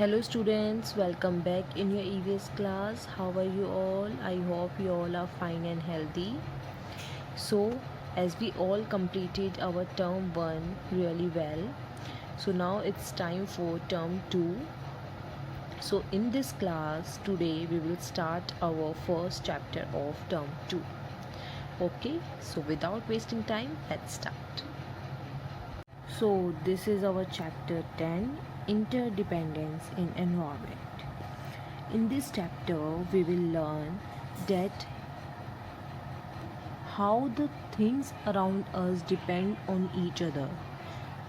Hello students, welcome back in your EVS class. How are you all? I hope you all are fine and healthy. So, as we all completed our term 1 really well, so now it's time for term 2. So, in this class today we will start our first chapter of term 2. Okay, so without wasting time, let's start. So, this is our chapter 10, Interdependence in Environment. In this chapter, we will learn that how the things around us depend on each other.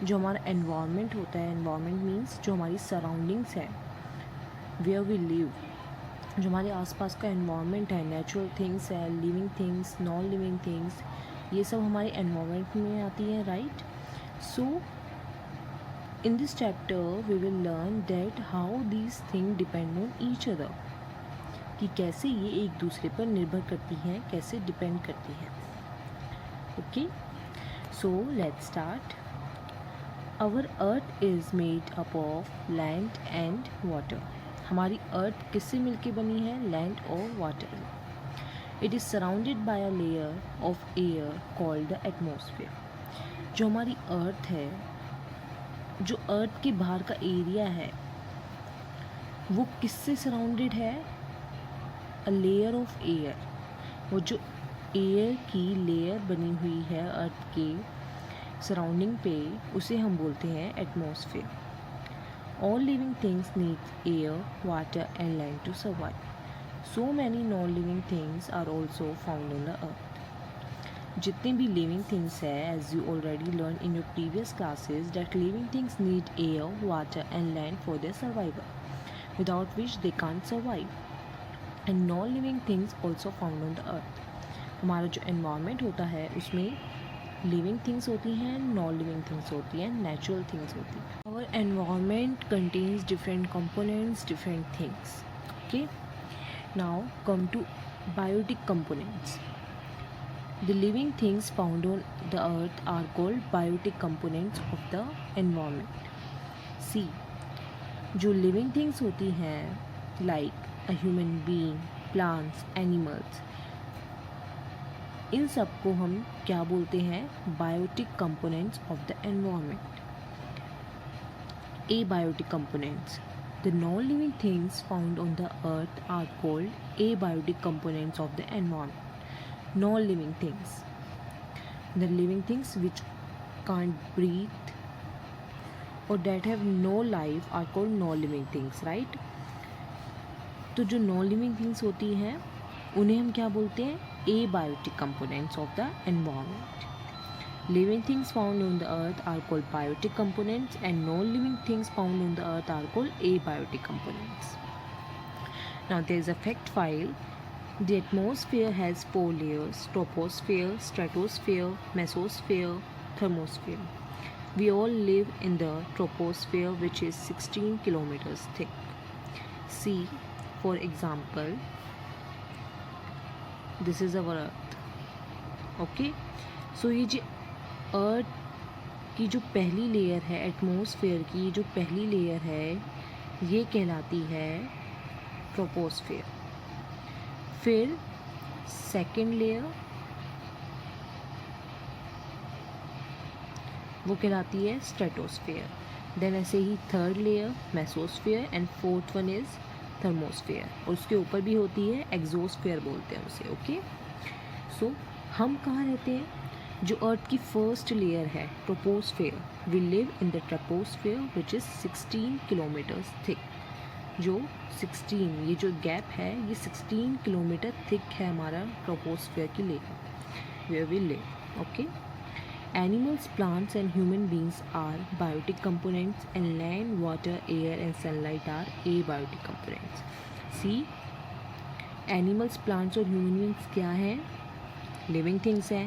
जो हमारा environment होता है, environment means जो हमारी surroundings है, where we live, जो हमारे आसपास का environment है, natural things है, living things, non-living things, ये सब हमारे environment में आती है, right? So in this chapter we will learn that how these things depend on each other, कि कैसे ये एक दूसरे पर निर्भर करती हैं, कैसे डिपेंड करती हैं. Okay, so let's start. Our earth is made up of land and water. हमारी अर्थ किससे मिलके बनी है? लैंड और water. It is surrounded by a layer of air called the atmosphere. जो हमारी अर्थ है, जो अर्थ के बाहर का एरिया है, वो किससे सराउंडेड है? अ लेयर ऑफ एयर. वो जो एयर की लेयर बनी हुई है अर्थ के सराउंडिंग पे, उसे हम बोलते हैं atmosphere. All living things need air, water and land to survive. So many non living things are also found on the earth. जितने भी लिविंग थिंग्स है, as you already learn in your previous classes, that living things need air, water and land for their survival, without which they can't survive. And non living things also found on the earth. हमारा जो environment होता है उसमें living things होती हैं, non living things होती हैं, natural things होती हैं. Our environment contains different components, different things. Okay, now come to biotic components. The living things found on the earth are called biotic components of the environment. See, जो living things होती हैं like a human being, plants, animals, इन सब को हम क्या बोलते हैं? Biotic components of the environment. Abiotic components. The non living things found on the earth are called abiotic components of the environment. Non living things, the living things which can't breathe और that have no life are called non living things, right? तो जो non living things होती हैं उन्हें हम क्या बोलते हैं? Abiotic components of the environment. Living things found on the earth are called biotic components and non living things found on the earth are called abiotic components. Now there is a fact file. The atmosphere has 4 layers: troposphere, stratosphere, mesosphere, thermosphere. We all live in the troposphere, which is 16 kilometers thick. See, for example, this is our earth. Okay, so ये जो earth की जो पहली layer है, atmosphere की जो पहली layer है, ये कहलाती है ट्रोपोस्फेयर. फिर सेकेंड लेयर वो कहलाती है स्ट्रेटोस्फेयर. देन ऐसे ही third layer mesosphere and fourth one is thermosphere. और उसके ऊपर भी होती है एक्सोस्फेयर बोलते हैं उसे. ओके, सो हम कहाँ रहते हैं? जो अर्थ की फर्स्ट लेयर है troposphere, we live in the troposphere which is 16 kilometres thick. जो 16, ये जो गैप है ये 16 किलोमीटर थिक है हमारा ट्रोपोस्फेयर की layer where we live. Okay, animals, plants and human beings are biotic components and land, water, air and sunlight are abiotic components. See, animals, plants और human beings क्या हैं? living things हैं.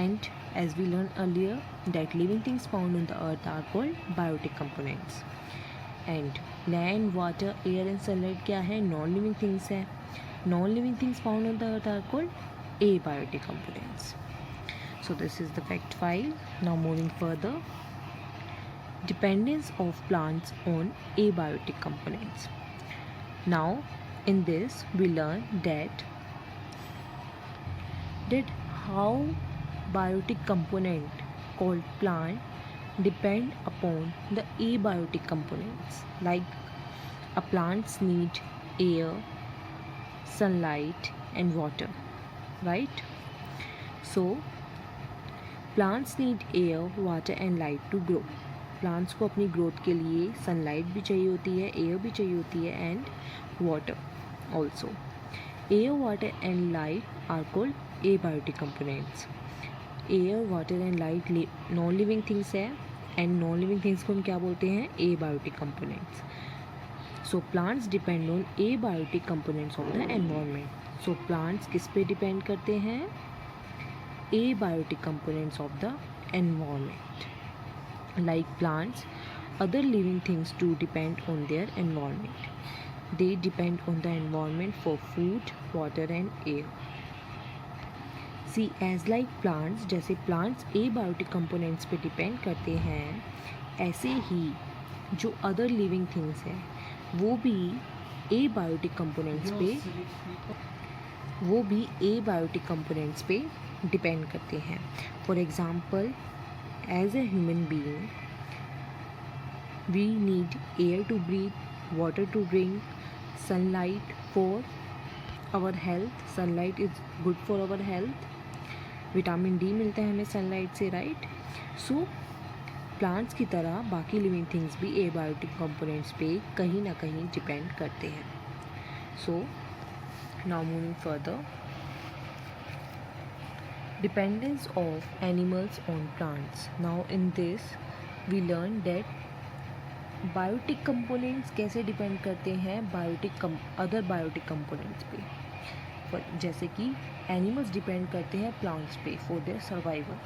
and as we learned earlier that living things found on the earth are called biotic components. and land, water, air and sunlight क्या है? non living things हैं. non living things found on the earth are called abiotic components. So this is the fact file. Now moving further, dependence of plants on abiotic components. Now, in this, we learn that how biotic component called plant depend upon the abiotic components. Like a plants need air, sunlight and water, right? So plants need air, water and light to grow. Plants को अपनी growth के लिए sunlight भी चाहिए होती है, air भी चाहिए होती है and water also. Air, water and light are called abiotic components. Air, water and light non living things है एंड नॉन लिविंग थिंग्स को हम क्या बोलते हैं? Abiotic components. So plants depend on abiotic components of the environment. So plants किस पे depend करते हैं? Abiotic components of the environment. Like plants, other living things too depend on their environment. They depend on the environment for food, water and air. See, as like plants, जैसे plants abiotic components पे depend करते हैं, ऐसे ही जो other living things हैं वो भी abiotic components पे depend करते हैं. For example, as a human being, we need air to breathe, water to drink, sunlight for our health. Sunlight is good for our health. Vitamin D मिलता है हमें sunlight से, राइट? सो प्लांट्स की तरह बाकी living things भी abiotic components पे कहीं ना कहीं डिपेंड करते हैं. सो now moving further, dependence of animals on plants. Now in this we learn that biotic components कैसे डिपेंड करते हैं अदर बायोटिक कंपोनेंट्स पे. जैसे कि एनिमल्स डिपेंड करते हैं प्लांट्स पे for their survival.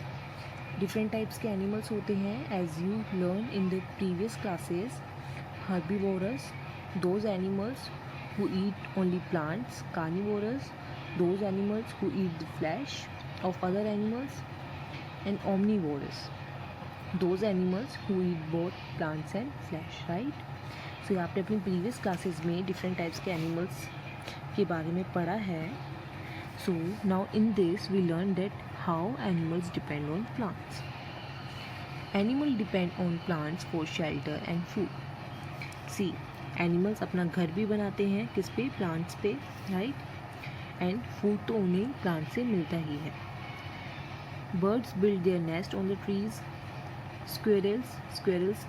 Different types के एनिमल्स होते हैं as you learn in the previous classes. Herbivorous, those animals who eat only plants. Carnivorous, those animals who eat the flesh of other animals. And omnivorous, those animals who eat both plants and flesh, right? So आपने अपनी previous classes में different types के animals के बारे में पढ़ा है. So now in this we learn that how animals depend on plants. Animal depend on plants for shelter and food. See, animals अपना घर भी बनाते हैं किस पे? प्लांट्स पे, राइट? एंड फूड तो उन्हें प्लांट से मिलता ही है. Birds build their nest on the trees. Squirrels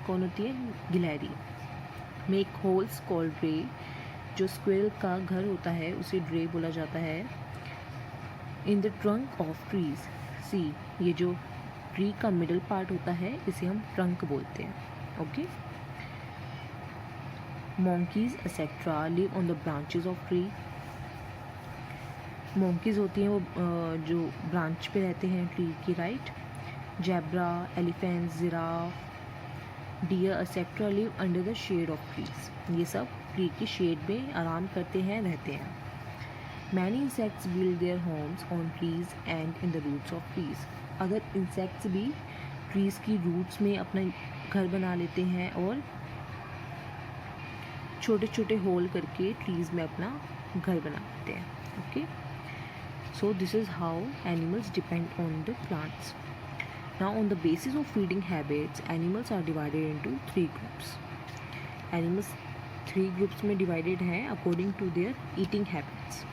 कौन होती है? गिलहरी. Make holes called ड्रे. जो स्क्वेरल का घर होता है उसे ड्रे बोला जाता है. In the trunk of trees. See, ये जो ट्री का मिडल पार्ट होता है इसे हम ट्रंक बोलते हैं. Okay. Monkeys etc. live on the branches of tree. monkeys होती हैं वो जो ब्रांच पे रहते हैं ट्री की, right? Zebra, elephant, giraffe, deer etcetera live under the shade of trees. ये सब ट्री की शेड में आराम करते हैं, रहते हैं. Many insects build their homes on trees and in the roots of trees. Other insects भी ट्रीज की रूट्स में अपना घर बना लेते हैं और छोटे छोटे होल करके ट्रीज में अपना घर बना लेते हैं. Okay. So this is how animals depend on the plants. Now on the basis of feeding habits animals are divided into 3 groups. Animals 3 groups में डिवाइडेड हैं according to their eating habits.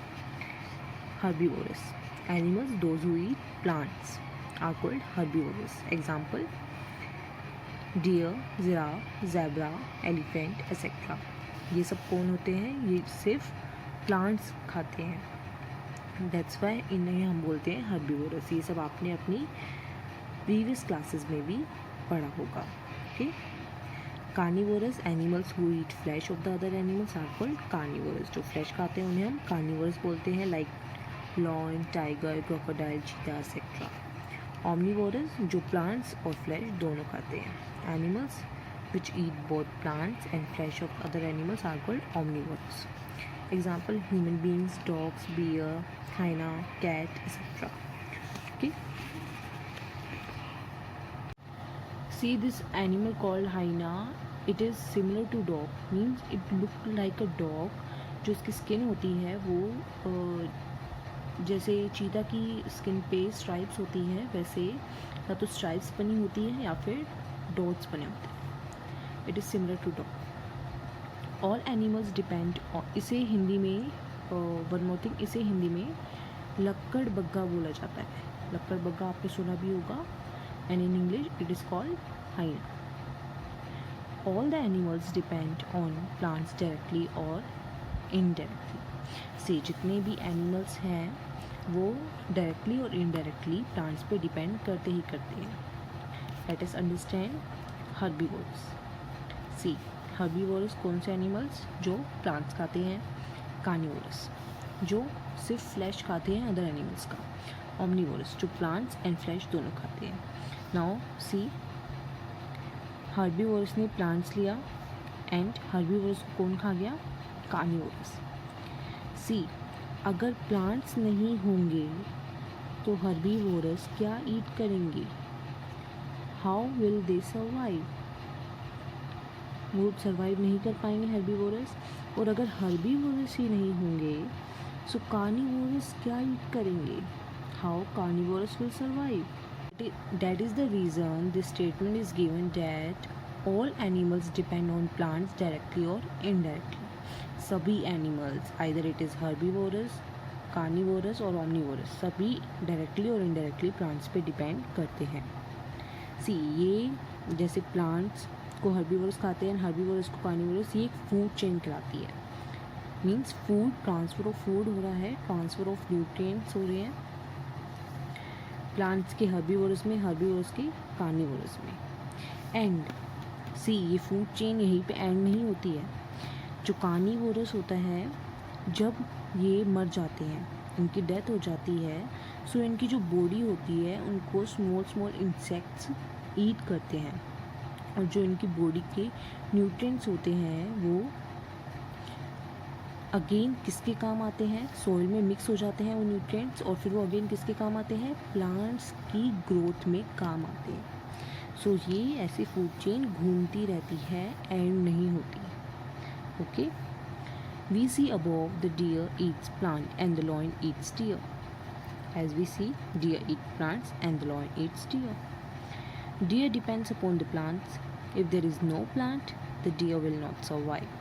Herbivorous animals, those who eat plants are called herbivorous. Example deer, giraffe, zebra, elephant etcetera. ये सब कौन होते हैं? ये सिर्फ plants खाते हैं. दैट्स वाई इन्हें हम बोलते हैं हर्बीवोरस. ये सब आपने अपनी प्रीवियस क्लासेस में भी पढ़ा होगा. Okay. Carnivorous animals who eat flesh of the other animals are called carnivorous. जो फ्लैश खाते हैं उन्हें हम कार्निवोरस बोलते हैं, like lion, tiger, crocodile, cheetah etcetera. Omnivorous जो प्लांट्स और फ्लैश दोनों खाते हैं. Animals which eat both plants and flesh of other animals are called omnivores. Example, human beings, dogs, bear, hyena, cat, etc. Okay. See this animal called hyena. It is similar to dog. Means it look like a dog. जो उसकी skin होती है वो जैसे चीता की skin पे stripes होती हैं वैसे या तो स्ट्राइप्स बनी होती है या फिर डॉट्स बने होते हैं. It is similar to dog. All animals depend. इसे हिंदी में वन मोर थिंग, इसे हिंदी में लक्कड़ बग्गा बोला जाता है. लक्कड़ बग्गा आपने सुना भी होगा. And in English it is called hyena. All the animals depend on plants directly or indirectly. से जितने भी एनिमल्स हैं वो डायरेक्टली और इनडायरेक्टली प्लांट्स पे डिपेंड करते ही करते हैं. Let us understand herbivorous. See herbivorous कौन से एनिमल्स? जो प्लांट्स खाते हैं. कार्निवोरस जो सिर्फ फ्लैश खाते हैं अदर एनिमल्स का. ओमनीवोरस जो प्लांट्स एंड फ्लैश दोनों खाते हैं. नाउ सी हर्बीवोरस ने प्लांट्स लिया एंड हर्बीवोरस को कौन खा गया? कार्निवोरस. सी अगर प्लांट्स नहीं होंगे तो हर्बीवोरस क्या ईट करेंगे? How will they survive? वो सर्वाइव नहीं कर पाएंगे हर्बीवोरस. और अगर हर्बीवोरस ही नहीं होंगे सो कार्निवोरस क्या ईट करेंगे? How carnivorous will survive? That is the reason this statement is given that all animals depend on plants directly or indirectly. सभी animals, either it is herbivorous, carnivorous और omnivorous, सभी directly और indirectly plants पे depend करते हैं. See ये जैसे plants को herbivores खाते हैं, herbivores को carnivorous, ये एक food chain कहलाती है. Means food, transfer of food हो रहा है, transfer of nutrients हो रहे हैं प्लांट्स के हर्बीवोरस में, हर्बीवोरस के कार्निवोरस में. एंड सी ये फूड चेन यहीं पे एंड नहीं होती है. जो कार्निवोरस होता है जब ये मर जाते हैं, इनकी डेथ हो जाती है, सो इनकी जो बॉडी होती है उनको स्मॉल स्मॉल इंसेक्ट्स ईट करते हैं. और जो इनकी बॉडी के न्यूट्रिएंट्स होते हैं वो अगेन किसके काम आते हैं? सॉइल में मिक्स हो जाते हैं वो न्यूट्रिएंट्स और फिर वो अगेन किसके काम आते हैं? प्लांट्स की ग्रोथ में काम आते हैं. सो ये ऐसी फूड चेन घूमती रहती है, एंड नहीं होती. Okay. We see above the deer eats plant and the lion eats deer. As we see deer eat plants and the lion eats deer. Deer depends upon the plants. If there is no plant, the deer will not survive.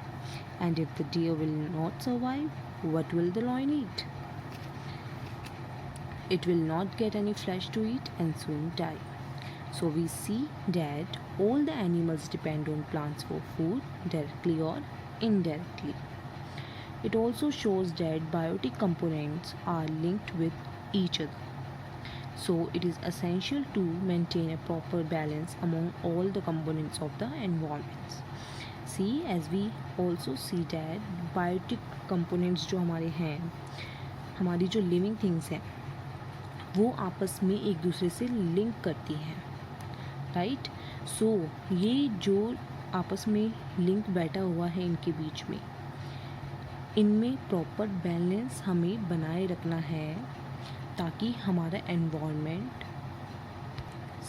And if the deer will not survive, what will the lion eat? It will not get any flesh to eat and soon die. So we see that all the animals depend on plants for food, directly or indirectly. It also shows that biotic components are linked with each other. So it is essential to maintain a proper balance among all the components of the environments. See, as we also see that biotic components जो हमारे हैं, हमारी जो living things हैं वो आपस में एक दूसरे से लिंक करती हैं. राइट. सो ये जो आपस में लिंक बैठा हुआ है इनके बीच में, इनमें प्रॉपर बैलेंस हमें बनाए रखना है ताकि हमारा एनवायरनमेंट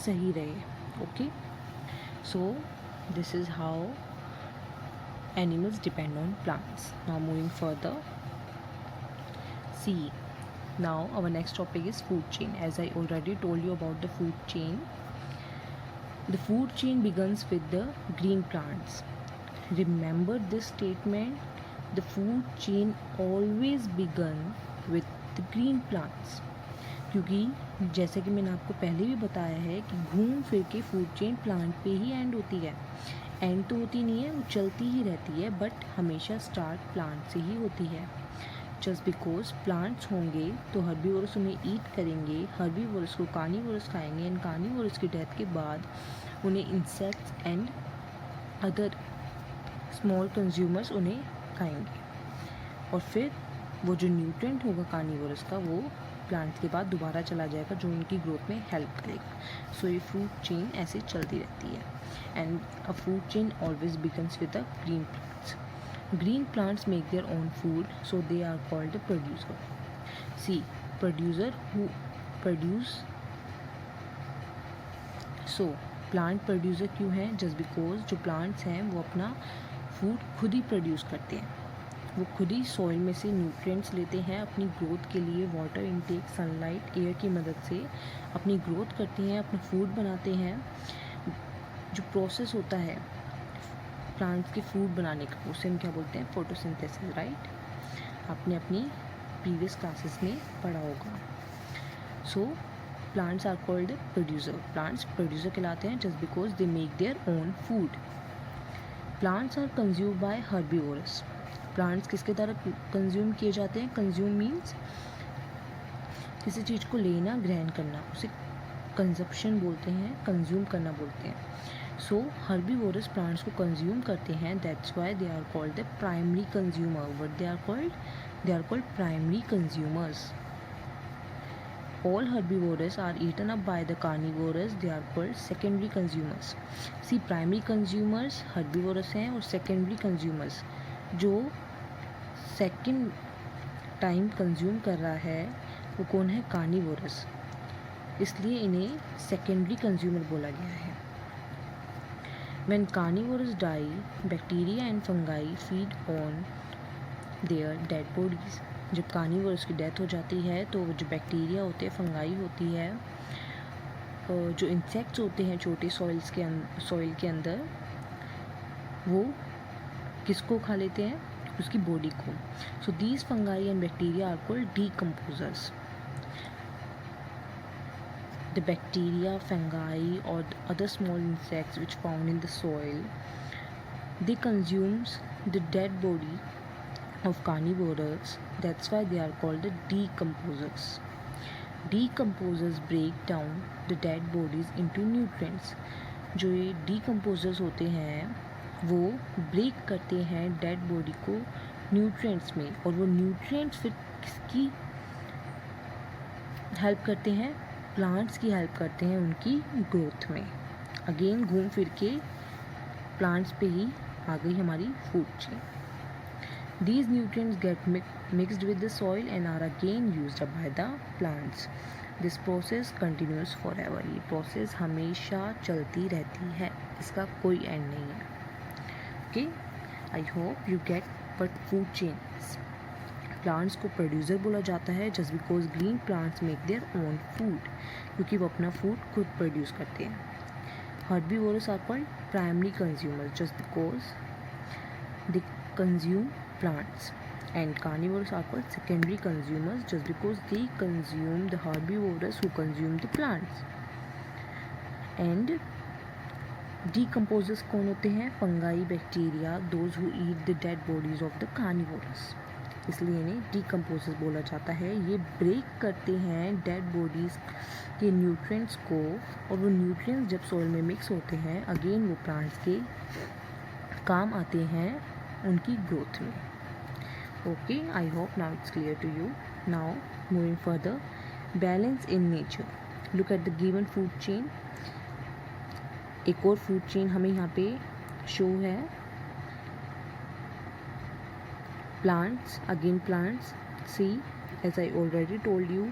सही रहे. Okay. So this is how animals depend on plants. Now moving further, see, now our next topic is food chain. As I already told you about the food chain, the food chain begins with the green plants. Remember this statement, the food chain always begun with the green plants. क्योंकि जैसे कि मैंने आपको पहले भी बताया है कि घूम फिर के फूड चेन प्लांट पे ही एंड होती है. एंड तो होती नहीं है, वो चलती ही रहती है, बट हमेशा स्टार्ट प्लांट से ही होती है. जस्ट बिकॉज प्लांट्स होंगे तो हर्बीवोरस उन्हें ईट करेंगे, हर्बीवोरस को कार्निवोरस खाएंगे, एंड कार्निवोरस की डेथ के बाद उन्हें insects and other small consumers उन्हें खाएंगे. और फिर वो जो न्यूट्रिएंट होगा कार्निवोरस का वो प्लांट्स के बाद दोबारा चला जाएगा जो उनकी ग्रोथ में हेल्प करेगा. सो ये फूड चेन ऐसे चलती रहती है. And a food chain always begins with the green plants. Green plants make their own food, so they are called the producer. See producer who produce. So plant producer क्यों हैं? Just because जो plants हैं वो अपना food खुद ही produce करते हैं, वो खुद ही सॉइल में से न्यूट्रिएंट्स लेते हैं अपनी ग्रोथ के लिए, वाटर इनटेक, सनलाइट, एयर की मदद से अपनी ग्रोथ करते हैं, अपना फूड बनाते हैं। जो प्रोसेस होता है प्लांट्स के फूड बनाने का, उसे हम क्या बोलते हैं? Photosynthesis, right? आपने अपनी प्रीवियस क्लासेस में पढ़ा होगा। So plants are called producer, plants producer कहलाते हैं just because they make their own food. Plants are consume by herbivores, plants किसके द्वारा कंज्यूम किए जाते हैं? कंज्यूम मीन्स किसी चीज़ को लेना, ग्रहण करना, उसे कंजप्शन बोलते हैं, कंज्यूम करना बोलते हैं। सो हर्बीवोरस प्लांट्स को कंज्यूम करते हैं, that's why they are called the primary consumer. What they are called? They are called primary consumers. All herbivores are eaten up by the carnivores, they are called secondary consumers. See, primary consumers herbivores हैं और secondary consumers जो second time consume कर रहा है वो कौन है? carnivores, इसलिए इन्हें secondary consumer बोला गया है। When carnivores die, bacteria and fungi feed on their dead bodies. जब कार्निवोरस की डेथ हो जाती है तो जो बैक्टीरिया होते हैं, फंगाई होती है, जो इंसेक्ट्स होते हैं छोटे सॉइल के अंदर, वो किसको खा लेते हैं? उसकी बॉडी को। So these fungi and bacteria are called decomposers. The bacteria, fungi और other small insects which found in the soil, they consumes the dead body of carnivores, that's why they are called the decomposers. Decomposers break down the dead bodies into nutrients. जो ये decomposers होते हैं वो break करते हैं dead body को nutrients में, और वो न्यूट्रिएंट्स फिर किसकी हेल्प करते हैं? प्लांट्स की हेल्प करते हैं उनकी ग्रोथ में। अगेन घूम फिर के प्लांट्स पे ही आ गई हमारी food chain. These nutrients get mixed with the soil and are again used up by the plants. This process continues forever. ये प्रोसेस हमेशा चलती रहती है, इसका कोई एंड नहीं है। Okay? I hope you get what food chains. Plants को प्रोड्यूसर बोला जाता है just because green plants make their own food, क्योंकि वो अपना फूड खुद प्रोड्यूस करते हैं। Herbivores are called primary consumer just because they consume plants, and carnivores are called secondary consumers just because they consume the herbivores who consume the plants. And decomposers कौन होते हैं? fungi, bacteria, those who eat the dead bodies of the carnivores, इसलिए इन्हें decomposers बोला जाता है। ये break करते हैं डेड बॉडीज़ के न्यूट्रिएंट्स को, और वो न्यूट्रिएंट्स जब सॉइल में मिक्स होते हैं अगेन वो प्लांट्स के काम आते हैं उनकी ग्रोथ में। Okay, I hope now it's clear to you. Now moving further, balance in nature. Look at the given food chain. एक और फूड चेन हमें यहाँ पे शो है। Plants, again plants. See, as I already told you,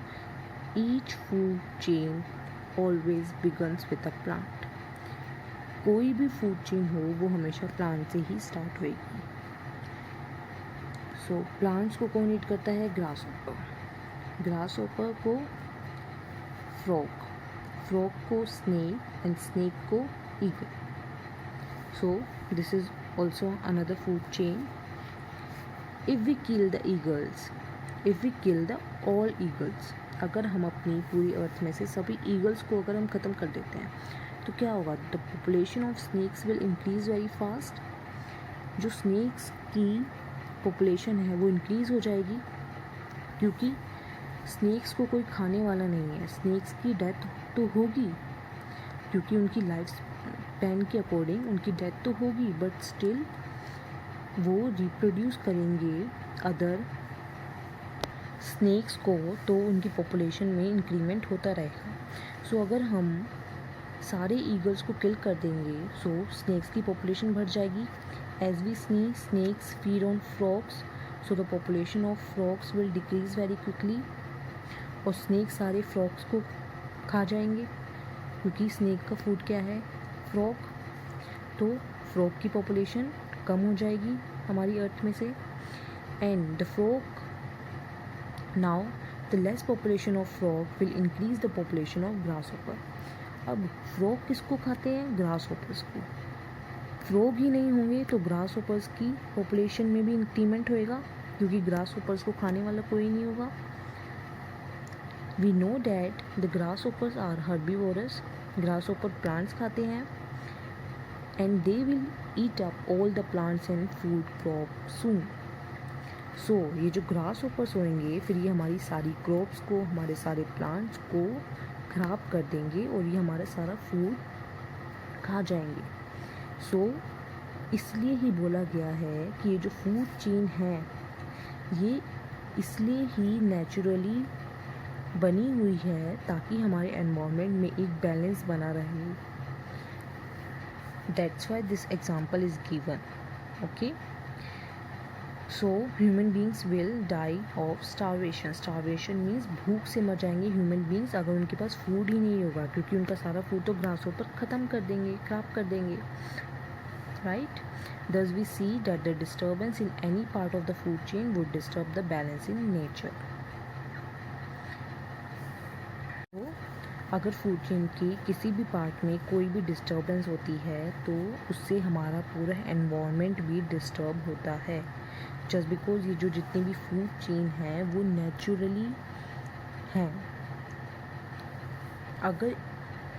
each food chain always begins with a plant. कोई भी food chain हो वो हमेशा प्लांट से ही स्टार्ट होएगी। सो प्लांट्स को कौन ईट करता है? ग्रास होपर, ग्रास होपर को फ्रॉग, फ्रॉग को स्नेक, एंड स्नेक को eagle. So this is also another food chain. If we kill the eagles, if we kill the all eagles, अगर हम अपनी पूरी अर्थ में से सभी ईगल्स को अगर हम ख़त्म कर देते हैं तो क्या होगा? The population of snakes will increase very fast. जो स्नेक्स की पॉपुलेशन है वो इंक्रीज़ हो जाएगी, क्योंकि स्नेक्स को कोई खाने वाला नहीं है। स्नेक्स की डेथ तो होगी, क्योंकि उनकी लाइफ स्पैन के अकॉर्डिंग उनकी डेथ तो होगी, बट स्टिल वो रिप्रोड्यूस करेंगे अदर स्नेक्स को, तो उनकी पॉपुलेशन में इंक्रीमेंट होता रहेगा। सो अगर हम सारे ईगल्स को किल कर देंगे सो स्नेक्स की पॉपुलेशन बढ़ जाएगी। As we see, snakes feed on frogs, so the population of frogs will decrease very quickly. और snake सारे frogs को खा जाएंगे, क्योंकि snake का फूड क्या है? फ्रॉग, तो फ्रॉग की पॉपुलेशन कम हो जाएगी हमारी अर्थ में से। And the frog now the less population of frog will increase the population of grass hopper. अब फ्रॉग किसको खाते हैं? ग्रास होपर्स को। फ्रॉग ही नहीं होंगे तो ग्रास होपर्स की पॉपुलेशन में भी इंक्रीमेंट होएगा, क्योंकि ग्रास होपर्स को खाने वाला कोई नहीं होगा। We know that the grasshoppers are herbivorous, grasshopper plants खाते हैं। And they will eat up all the plants and food crop soon. So ये जो ग्रास होपर्स होंगे फिर ये हमारी सारी क्रॉप्स को, हमारे सारे प्लांट्स को खराब कर देंगे और ये हमारा सारा फूड खा जाएंगे। सो इसलिए ही बोला गया है कि ये जो फूड चेन है ये इसलिए ही नेचुरली बनी हुई है ताकि हमारे एनवायरनमेंट में एक बैलेंस बना रहे। That's why this example is given. Okay, so human beings will die of starvation. Starvation means भूख से मर जाएंगे ह्यूमन बींग्स अगर उनके पास फूड ही नहीं होगा, क्योंकि उनका सारा फूड तो ग्रास होपर ख़त्म कर देंगे, खराब कर देंगे, right. Thus we see that the disturbance in any part of the food chain would disturb the balance in nature. तो अगर फूड चेन के किसी भी पार्ट में कोई भी डिस्टर्बेंस होती है तो उससे हमारा पूरा एनवायरनमेंट भी डिस्टर्ब होता है। जस्ट बिकॉज ये जो जितनी भी फूड चेन है वो नेचुरली हैं।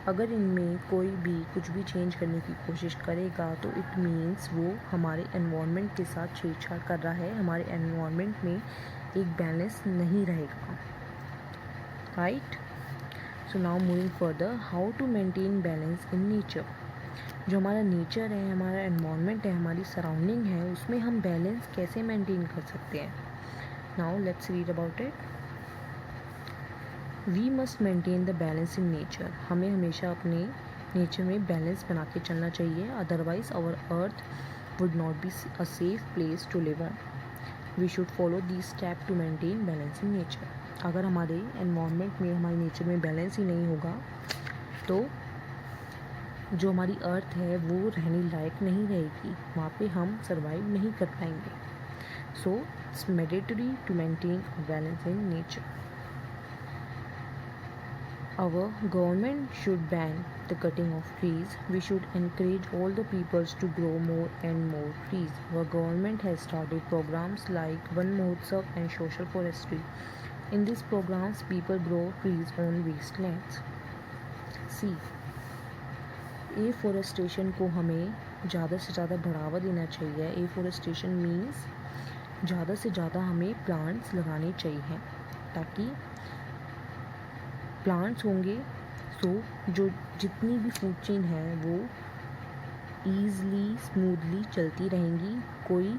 अगर इनमें कोई भी कुछ भी चेंज करने की कोशिश करेगा तो इट मीन्स वो हमारे एनवायरनमेंट के साथ छेड़छाड़ कर रहा है, हमारे एनवायरनमेंट में एक बैलेंस नहीं रहेगा, right. So now moving further, how to maintain balance in nature. जो हमारा नेचर है, हमारा एनवायरनमेंट है, हमारी सराउंडिंग है, उसमें हम बैलेंस कैसे मेंटेन कर सकते हैं। Now let's read about it. We must maintain the balance in nature. हमें हमेशा अपने नेचर में बैलेंस बना के चलना चाहिए, otherwise our earth would not be a safe place to live on. We should follow this step to maintain balance in nature. अगर हमारे एनवायरनमेंट में, हमारे नेचर में बैलेंस ही नहीं होगा तो जो हमारी अर्थ है वो रहने लायक नहीं रहेगी, वहाँ पे हम सर्वाइव नहीं कर पाएंगे। So it's mandatory to maintain balance in nature. Our government should ban the cutting of trees. We should encourage all the peoples to grow more and more trees. Our government has started programs like Van Mahotsav and social forestry. In these programs, people grow trees on wastelands. See, afforestation को हमें ज़्यादा से ज़्यादा बढ़ावा देना चाहिए। Afforestation means ज़्यादा से ज़्यादा हमें प्लांट्स लगाने चाहिए, ताकि प्लांट्स होंगे सो जो जितनी भी फूड चेन है वो ईज़ली स्मूथली चलती रहेंगी, कोई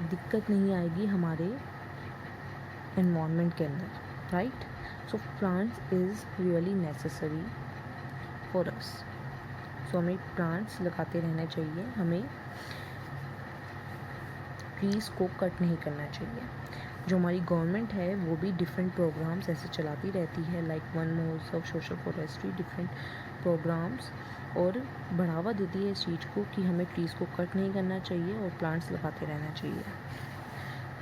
दिक्कत नहीं आएगी हमारे एनवायरनमेंट के अंदर, right. So plants is really necessary for us. So हमें प्लांट्स लगाते रहना चाहिए, हमें ट्रीज़ को कट नहीं करना चाहिए। जो हमारी गवर्नमेंट है वो भी डिफरेंट प्रोग्राम्स ऐसे चलाती रहती है, लाइक वन महोत्सव, सोशल फॉरेस्ट्री, डिफरेंट प्रोग्राम्स, और बढ़ावा देती है इस चीज़ को कि हमें ट्रीज़ को कट नहीं करना चाहिए और प्लांट्स लगाते रहना चाहिए।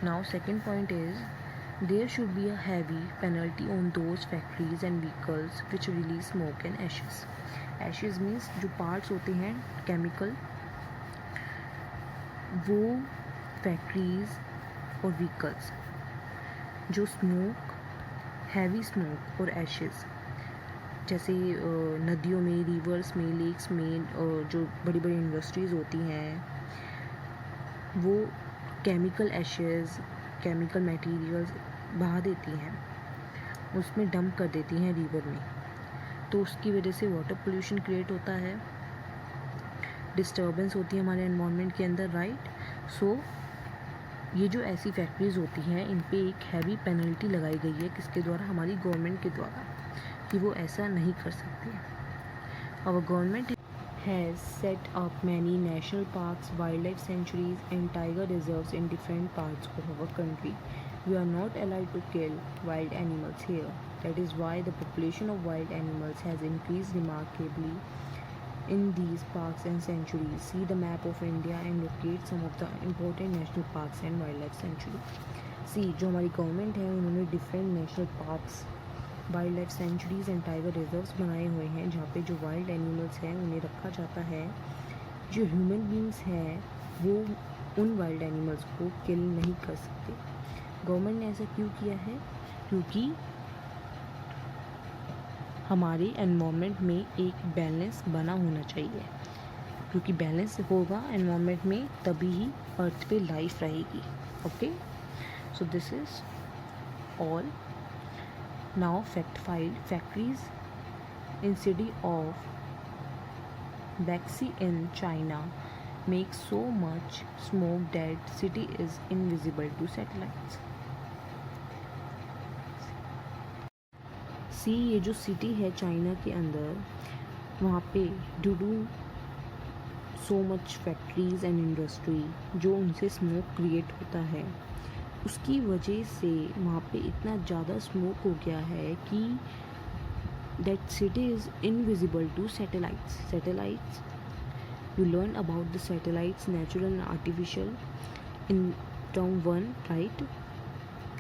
Now second point is there should be a heavy penalty on those factories and vehicles which release smoke and ashes. Ashes means जो पार्ट्स होते हैं केमिकल, वो फैक्ट्रीज और व्हीकल्स जो स्मोक, हैवी स्मोक और एशेस, जैसे नदियों में, रिवर्स में, लेक्स में जो बड़ी बड़ी इंडस्ट्रीज़ होती हैं वो केमिकल एशेस, केमिकल मटेरियल्स बहा देती हैं, उसमें डंप कर देती हैं रिवर में, तो उसकी वजह से वाटर पोल्यूशन क्रिएट होता है, डिस्टर्बेंस होती है हमारे एनवायरनमेंट के अंदर, राइट। सो ये जो ऐसी फैक्ट्रीज़ होती हैं इन पे एक हैवी पेनल्टी लगाई गई है, किसके द्वारा? हमारी गवर्नमेंट के द्वारा, कि वो ऐसा नहीं कर सकते। Our government has set up many national parks, wildlife sanctuaries and tiger reserves in different parts of our country. We are not allowed to kill wild animals here. That is why the population of wild animals has increase remarkably in these parks and sanctuaries. See the map of India and locate some of the important national parks and wildlife sanctuary. See, जो हमारी government है उन्होंने different national parks, wildlife sanctuaries and tiger reserves बनाए हुए हैं जहाँ पे जो वाइल्ड एनिमल्स हैं उन्हें रखा जाता है. जो ह्यूमन बींग्स हैं वो उन वाइल्ड एनिमल्स को किल नहीं कर सकते. गवर्नमेंट ने ऐसा क्यों किया है? क्योंकि हमारे एनवायरनमेंट में एक बैलेंस बना होना चाहिए. क्योंकि बैलेंस होगा एनवायरनमेंट में तभी ही अर्थ पे लाइफ रहेगी. Okay, so this is all. Now fact file. Factories in city of Baxi in China make so much smoke that city is invisible to satellites. See, ये जो सिटी है चाइना के अंदर, वहाँ पे due to so much factories and industry जो उनसे smoke create होता है, उसकी वजह से वहाँ पे इतना ज़्यादा स्मोक हो गया है कि that city is invisible to satellites. You learn about the satellites, natural and artificial, in term 1, right?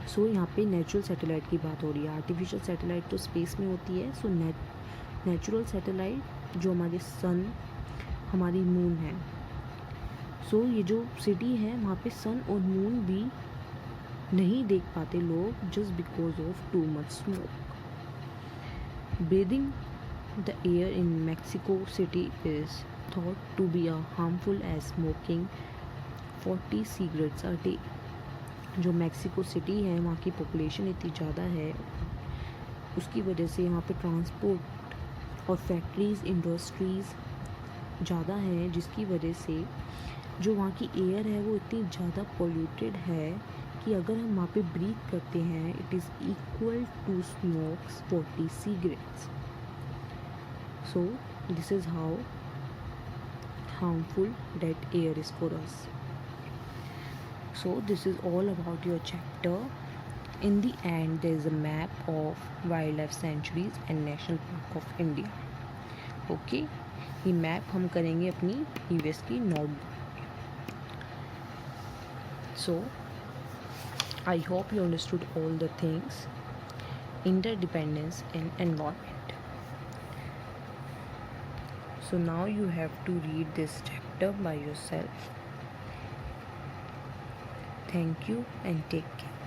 सो यहाँ पे नेचुरल सैटेलाइट की बात हो रही है. आर्टिफिशियल सैटेलाइट तो स्पेस में होती है. सो नेचुरल सैटेलाइट जो हमारे सन, हमारी मून है. सो ये जो सिटी है वहाँ पे सन और मून भी नहीं देख पाते लोग just because of too much smoke. Breathing the air in Mexico City is thought to be as harmful as smoking 40 cigarettes a day. जो मैक्सिको सिटी है वहाँ की पॉपुलेशन इतनी ज़्यादा है, उसकी वजह से वहाँ पे ट्रांसपोर्ट और फैक्ट्रीज़, इंडस्ट्रीज़ ज़्यादा हैं, जिसकी वजह से जो वहाँ की एयर है वो इतनी ज़्यादा पोल्यूटेड है कि अगर हम वहाँ पे ब्रीथ करते हैं it is equal to smokes 40 cigarettes. So this is how harmful that air is for us. So this is all about your chapter. In the end there is a map of wildlife sanctuaries and national park of India. Okay, ये map हम करेंगे अपनी EVS की notebook. So I hope you understood all the things, interdependence and environment. So now you have to read this chapter by yourself. Thank you and take care.